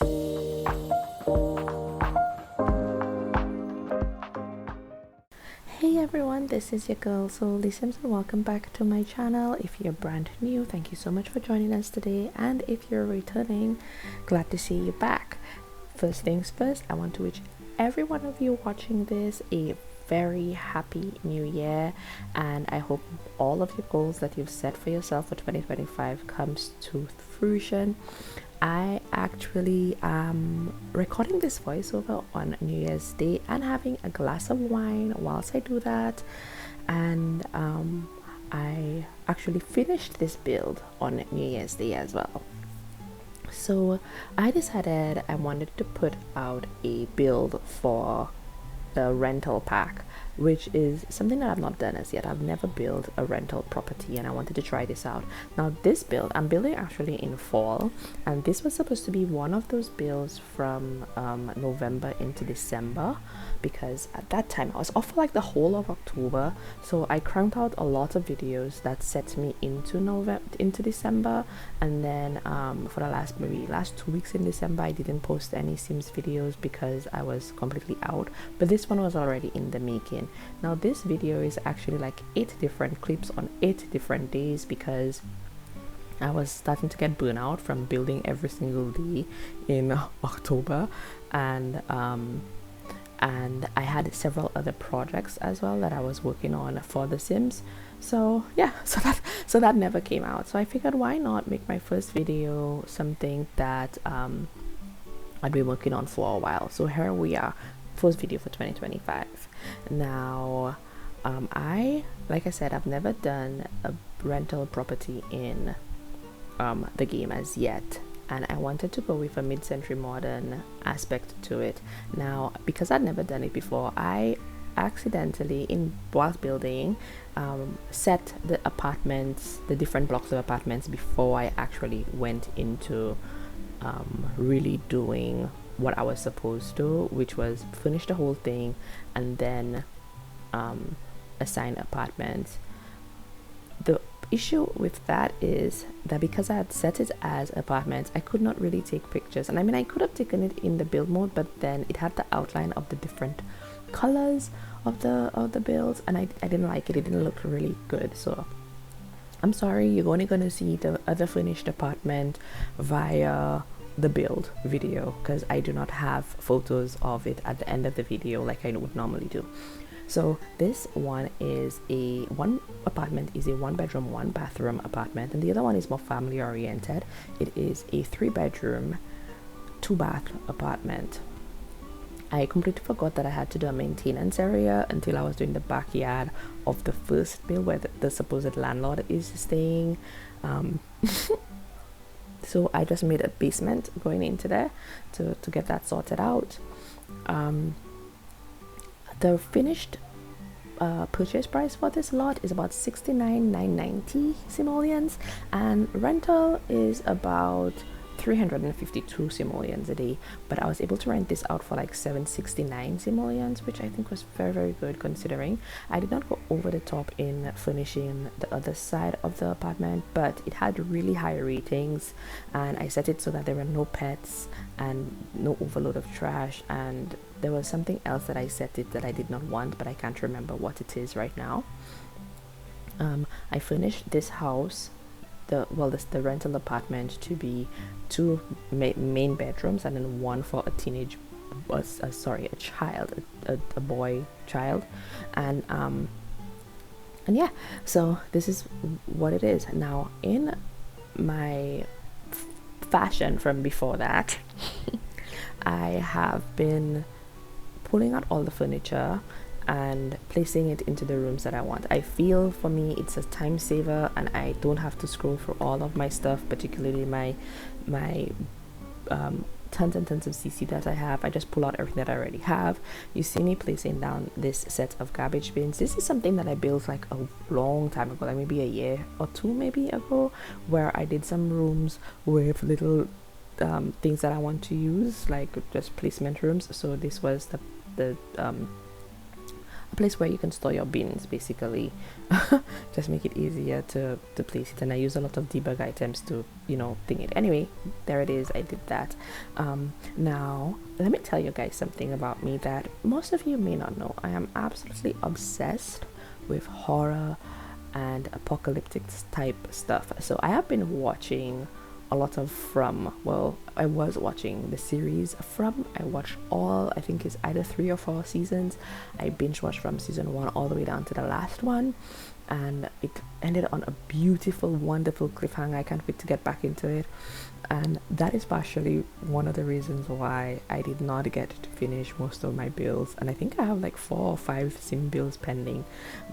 Hey everyone, this is your girl SolieSims and welcome back to my channel. If you're brand new, thank you so much for joining us today, and if you're returning, glad to see you back. First things first, I want to wish every one of you watching this a very happy new year, and I hope all of your goals that you've set for yourself for 2025 comes to fruition. I actually am recording this voiceover on New Year's Day and having a glass of wine whilst I do that, and I actually finished this build on New Year's Day as well. So I decided I wanted to put out a build for the rental pack, which is something that I've not done as yet. I've never built a rental property and I wanted to try this out. Now this build I'm building actually in fall, and this was supposed to be one of those builds from November into December, because at that time I was off for like the whole of October, so I cranked out a lot of videos that set me into December, and then for the last 2 weeks in December I didn't post any Sims videos because I was completely out, but this one was already in the making. Now this video is actually like 8 different clips on 8 different days, because I was starting to get burnout from building every single day in October, and I had several other projects as well that I was working on for The Sims. So yeah, so that never came out. So I figured, why not make my first video something that I'd been working on for a while. So here we are, first video for 2025. Now like I said, I've never done a rental property in the game as yet, and I wanted to go with a mid-century modern aspect to it. Now because I'd never done it before, I accidentally, whilst building, set the apartments, the different blocks of apartments, before I actually went into really doing what I was supposed to, which was finish the whole thing and then assign apartments. The issue with that is that because I had set it as apartments, I could not really take pictures, and I mean I could have taken it in the build mode, but then it had the outline of the different colors of the builds, and I didn't like it. It didn't look really good. So I'm sorry, you're only going to see the other finished apartment via the build video, because I do not have photos of it at the end of the video like I would normally do. So this one is one apartment is a 1-bedroom 1-bathroom apartment, and the other one is more family oriented. It is a 3-bedroom 2-bath apartment. I completely forgot that I had to do a maintenance area until I was doing the backyard of the first build where the supposed landlord is staying. So I just made a basement going into there to get that sorted out. The finished purchase price for this lot is about 69,990 simoleons, and rental is about 352 simoleons a day, but I was able to rent this out for like 769 simoleons, which I think was very, very good, considering I did not go over the top in furnishing the other side of the apartment, but it had really high ratings, and I set it so that there were no pets and no overload of trash, and there was something else that I set it that I did not want, but I can't remember what it is right now. I furnished this house, the rental apartment, to be 2 main bedrooms and then one for a a boy child, and yeah, so this is what it is now. In my fashion from before that, I have been pulling out all the furniture and placing it into the rooms that I want. I feel for me it's a time saver, and I don't have to scroll through all of my stuff, particularly my tons and tons of CC that I have. I just pull out everything that I already have. You see me placing down this set of garbage bins. This is something that I built like a long time ago, like maybe a year or 2 maybe ago, where I did some rooms with little things that I want to use, like just placement rooms. So this was the place where you can store your bins, basically. Just make it easier to place it. And I use a lot of debug items to, you know, thing it. Anyway, there it is. I did that. Now let me tell you guys something about me that most of you may not know. I am absolutely obsessed with horror and apocalyptic type stuff. So I have been watching a lot of From. Well, I was watching the series From. I watched all, I think it's either 3 or 4 seasons. I binge watched from season 1 all the way down to the last one, and it ended on a beautiful, wonderful cliffhanger. I can't wait to get back into it. And that is partially one of the reasons why I did not get to finish most of my builds. And I think I have like 4 or 5 sim builds pending,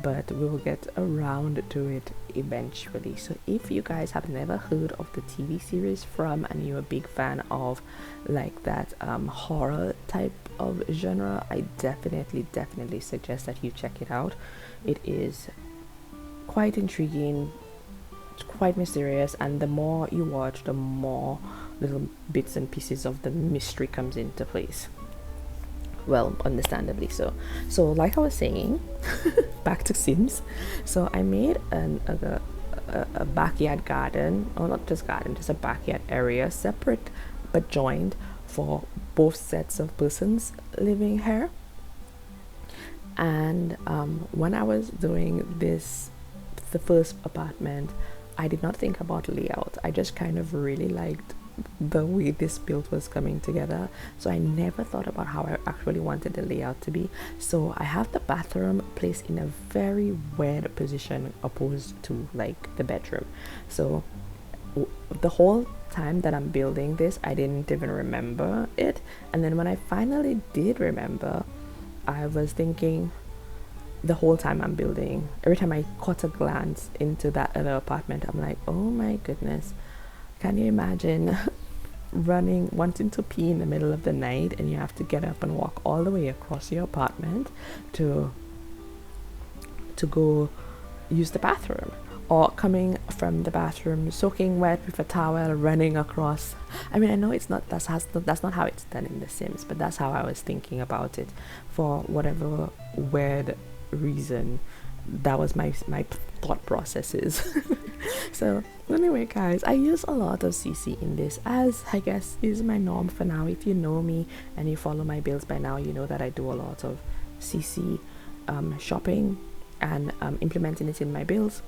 but we will get around to it eventually. So if you guys have never heard of the TV series From, and you're a big fan of like that horror type of genre, I definitely suggest that you check it out. It is quite intriguing, quite mysterious, and the more you watch, the more little bits and pieces of the mystery comes into place. Well, understandably so. So like I was saying, back to Sims. So I made a backyard garden, or not just garden, just a backyard area, separate but joined, for both sets of persons living here. And when I was doing this, the first apartment, I did not think about layout. I just kind of really liked the way this build was coming together, so I never thought about how I actually wanted the layout to be. So I have the bathroom placed in a very weird position opposed to like the bedroom. So the whole time that I'm building this, I didn't even remember it, and then when I finally did remember, I was thinking the whole time I'm building, every time I caught a glance into that other apartment, I'm like, oh my goodness, can you imagine wanting to pee in the middle of the night, and you have to get up and walk all the way across your apartment to go use the bathroom, or coming from the bathroom soaking wet with a towel, running across. I mean, I know it's not, that's not how it's done in The Sims, but that's how I was thinking about it. For whatever weird reason, that was my thought processes. So anyway guys, I use a lot of CC in this, as I guess is my norm for now. If you know me and you follow my builds by now, you know that I do a lot of CC shopping and implementing it in my builds.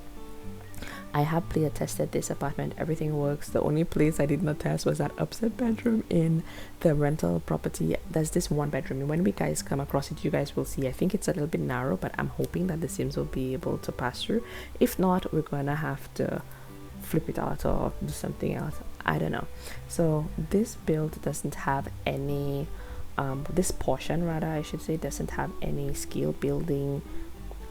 I have player tested this apartment, everything works. The only place I did not test was that upstairs bedroom in the rental property. There's this one bedroom, and when we guys come across it, you guys will see. I think it's a little bit narrow, but I'm hoping that the Sims will be able to pass through. If not, we're gonna have to flip it out or do something else. I don't know. So this build doesn't have any this portion, rather I should say, doesn't have any skill building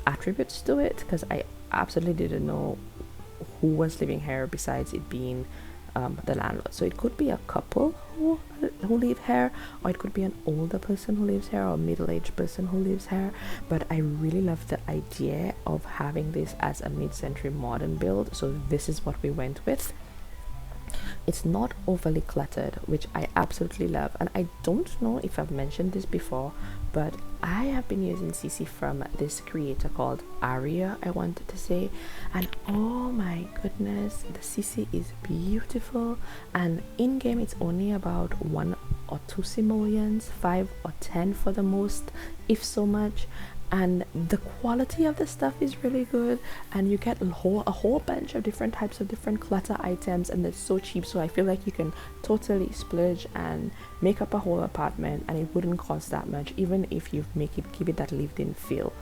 attributes to it, because I absolutely didn't know who was living here besides it being the landlord. So it could be a couple who live here, or it could be an older person who lives here, or a middle-aged person who lives here. But I really love the idea of having this as a mid-century modern build, so this is what we went with. It's not overly cluttered, which I absolutely love. And I don't know if I've mentioned this before, but I have been using CC from this creator called Aria, I wanted to say, and oh my goodness, the CC is beautiful. And in game it's only about 1 or 2 simoleons, 5 or 10 for the most, if so much. And the quality of the stuff is really good, and you get a whole bunch of different types of different clutter items, and it's so cheap. So I feel like you can totally splurge and make up a whole apartment, and it wouldn't cost that much, even if you give it that lived-in feel.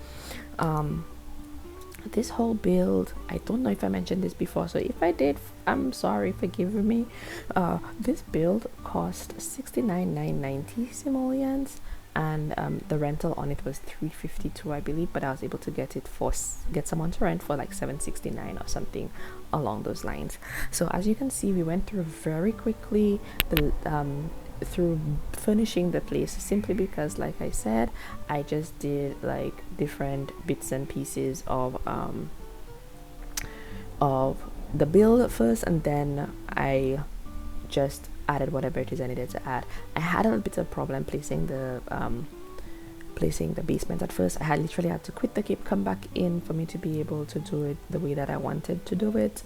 This whole build, I don't know if I mentioned this before, so if I did, I'm sorry, forgive me. This build cost 69,990 simoleons, and the rental on it was 352, I believe, but I was able to get someone to rent for like 769 or something along those lines. So as you can see, we went through very quickly through furnishing the place, simply because, like I said, I just did like different bits and pieces of the build first, and then I just added whatever it is I needed to add. I had a little bit of problem placing the placing the basement. At first I had literally had to quit the cape, come back in for me to be able to do it the way that I wanted to do it.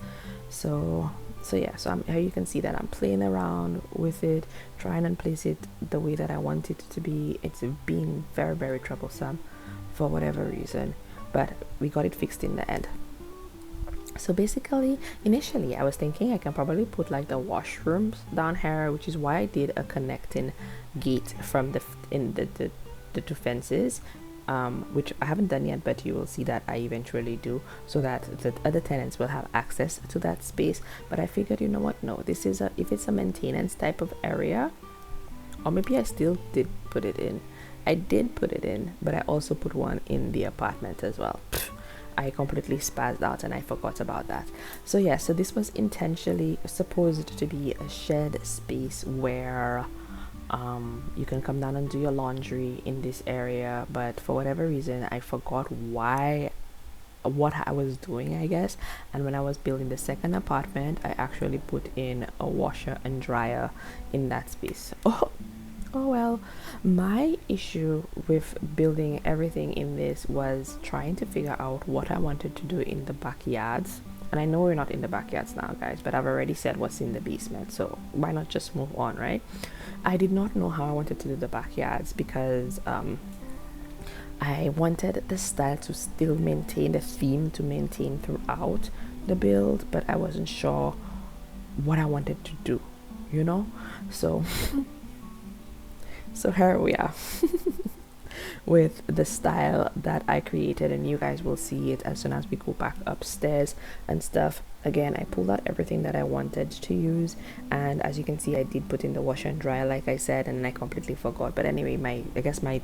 So yeah, so here you can see that I'm playing around with it, trying and place it the way that I want it to be. It's been very, very troublesome for whatever reason, but we got it fixed in the end. So basically, initially I was thinking I can probably put like the washrooms down here, which is why I did a connecting gate from the two fences, which I haven't done yet, but you will see that I eventually do, so that the other tenants will have access to that space. But I figured, you know what, no, this is if it's a maintenance type of area, or maybe I still did put it in. I did put it in, but I also put one in the apartment as well. I completely spazzed out and I forgot about that. So yeah, so this was intentionally supposed to be a shared space where you can come down and do your laundry in this area, but for whatever reason I forgot what I was doing, I guess. And when I was building the second apartment, I actually put in a washer and dryer in that space. Oh well, my issue with building everything in this was trying to figure out what I wanted to do in the backyards. And I know we're not in the backyards now, guys, but I've already said what's in the basement, so why not just move on, right? I did not know how I wanted to do the backyards because I wanted the style to still maintain the theme to maintain throughout the build, but I wasn't sure what I wanted to do, you know? So so here we are with the style that I created, and you guys will see it as soon as we go back upstairs and stuff. Again, I pulled out everything that I wanted to use, and as you can see, I did put in the washer and dryer like I said, and I completely forgot. But anyway, I guess my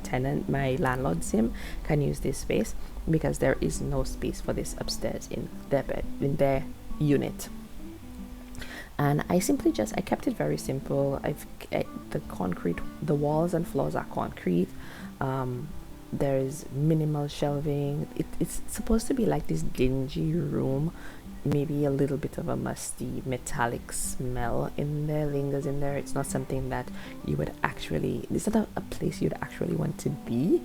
landlord sim can use this space because there is no space for this upstairs in their unit. And I kept it very simple. The walls and floors are concrete. There's minimal shelving. It's supposed to be like this dingy room, maybe a little bit of a musty metallic smell in there, lingers in there. It's not something that you would actually, it's not a place you'd actually want to be.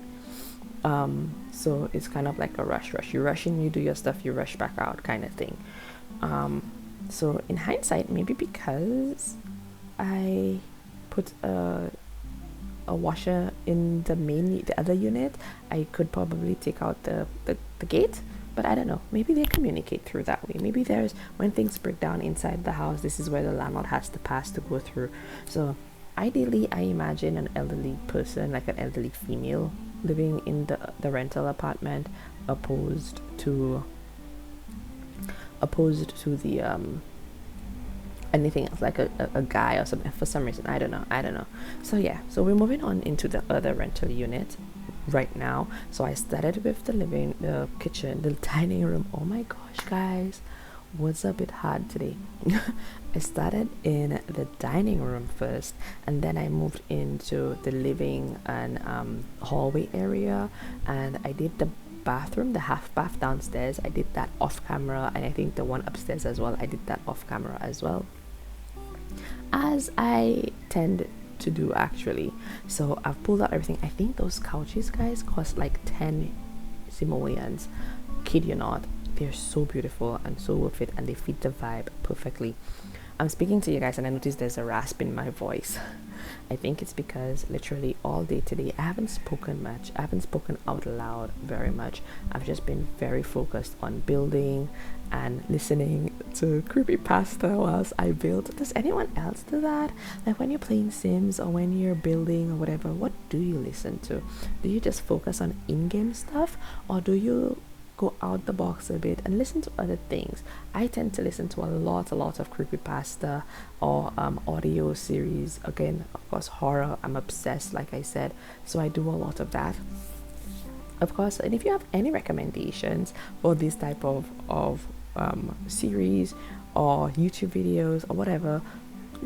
So it's kind of like a rush. You rush in, you do your stuff, you rush back out kind of thing. So in hindsight, maybe because I put a washer in the other unit, I could probably take out the gate, but I don't know, maybe they communicate through that way. Maybe there's, when things break down inside the house, this is where the landlord has to pass to go through. So ideally, I imagine an elderly person, like an elderly female, living in the rental apartment, opposed to the anything else, like a guy or something, for some reason. I don't know. So yeah, so we're moving on into the other rental unit right now. So I started with the kitchen, the dining room. Oh my gosh, guys, what's a bit hard today? I started in the dining room first, and then I moved into the living and hallway area, and I did the bathroom, the half bath downstairs. I did that off camera, and I think the one upstairs as well, I did that off camera as well, as I tend to do actually. So I've pulled out everything. I think those couches, guys, cost like 10 simoleons. Kid you not, they're so beautiful and so worth it, and they fit the vibe perfectly. I'm speaking to you guys and I noticed there's a rasp in my voice. I think it's because literally all day today I haven't spoken much. I haven't spoken out loud very much. I've just been very focused on building and listening to creepypasta whilst I build. Does anyone else do that? Like when you're playing Sims or when you're building or whatever, what do you listen to? Do you just focus on in-game stuff, or do you go out the box a bit and listen to other things? I tend to listen to a lot of creepypasta or audio series. Again, of course, horror. I'm obsessed, like I said, so I do a lot of that, of course. And if you have any recommendations for this type of series or YouTube videos or whatever,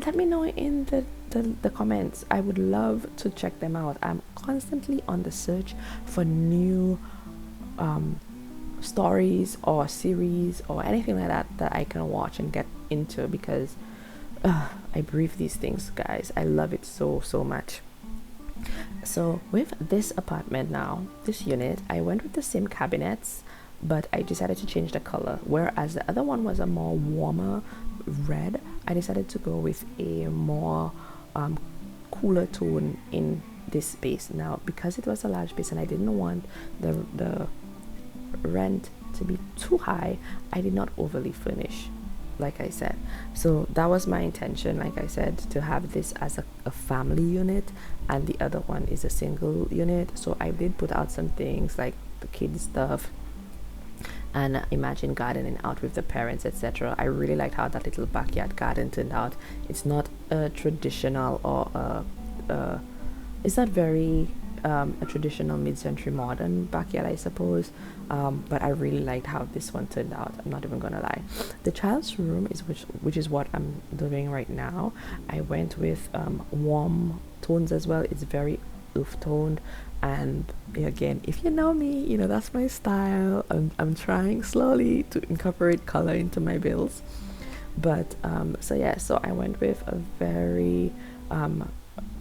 let me know in the comments. I would love to check them out. I'm constantly on the search for new stories or series or anything like that I can watch and get into, because I breathe these things, guys. I love it so much. So with this apartment now, this unit, I went with the same cabinets, but I decided to change the color. Whereas the other one was a more warmer red, I decided to go with a more cooler tone in this space. Now, because it was a large space and I didn't want the rent to be too high, I did not overly furnish, like I said. So that was my intention, like I said, to have this as a family unit, and the other one is a single unit. So I did put out some things like the kids stuff and imagine gardening out with the parents, etc. I really liked how that little backyard garden turned out. It's not a traditional or it's not very a traditional mid-century modern backyard, I suppose, but I really liked how this one turned out. I'm not even gonna lie. The child's room is which is what I'm doing right now. I went with warm tones as well. It's very earth toned, and again, if you know me, you know that's my style. I'm trying slowly to incorporate color into my builds, but so I went with a very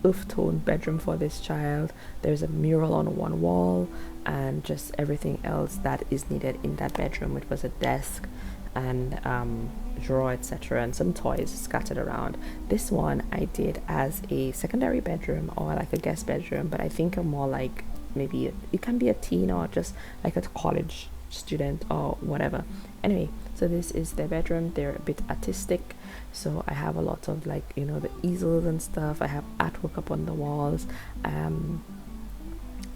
earth tone bedroom for this child. There's a mural on one wall and just everything else that is needed in that bedroom, which was a desk and drawer, etc., and some toys scattered around. This one I did as a secondary bedroom or like a guest bedroom, but I think I'm more like maybe it can be a teen or just like a college student or whatever. Anyway, so this is their bedroom. They're a bit artistic, so I have a lot of like, you know, the easels and stuff. I have artwork up on the walls.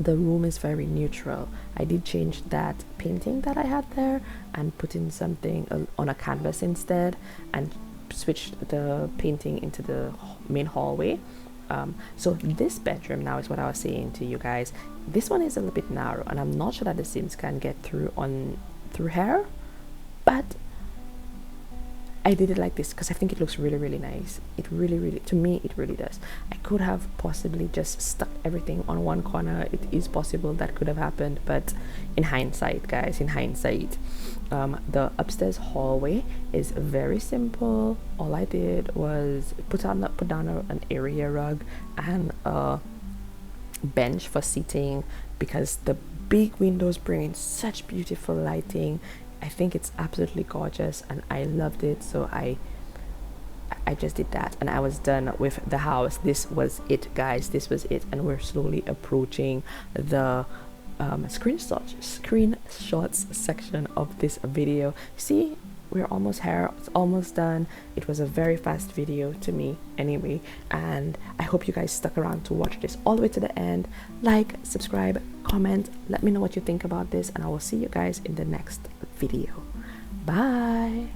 The room is very neutral. I did change that painting that I had there and put in something on a canvas instead, and switched the painting into the main hallway. So this bedroom now is what I was saying to you guys. This one is a little bit narrow, and I'm not sure that the Sims can get through here, but I did it like this because I think it looks really, really nice. It really, to me, it really does. I could have possibly just stuck everything on one corner. It is possible that could have happened, but in hindsight, guys, the upstairs hallway is very simple. All I did was put down an area rug and a bench for seating, because the big windows bring in such beautiful lighting. I think it's absolutely gorgeous and I loved it, so I just did that and I was done with the house. This was it, guys. This was it, and we're slowly approaching the screenshots section of this video. See, we're almost here. It's almost done. It was a very fast video to me anyway, and I hope you guys stuck around to watch this all the way to the end. Like, subscribe, comment, let me know what you think about this, and I will see you guys in the next video. Bye.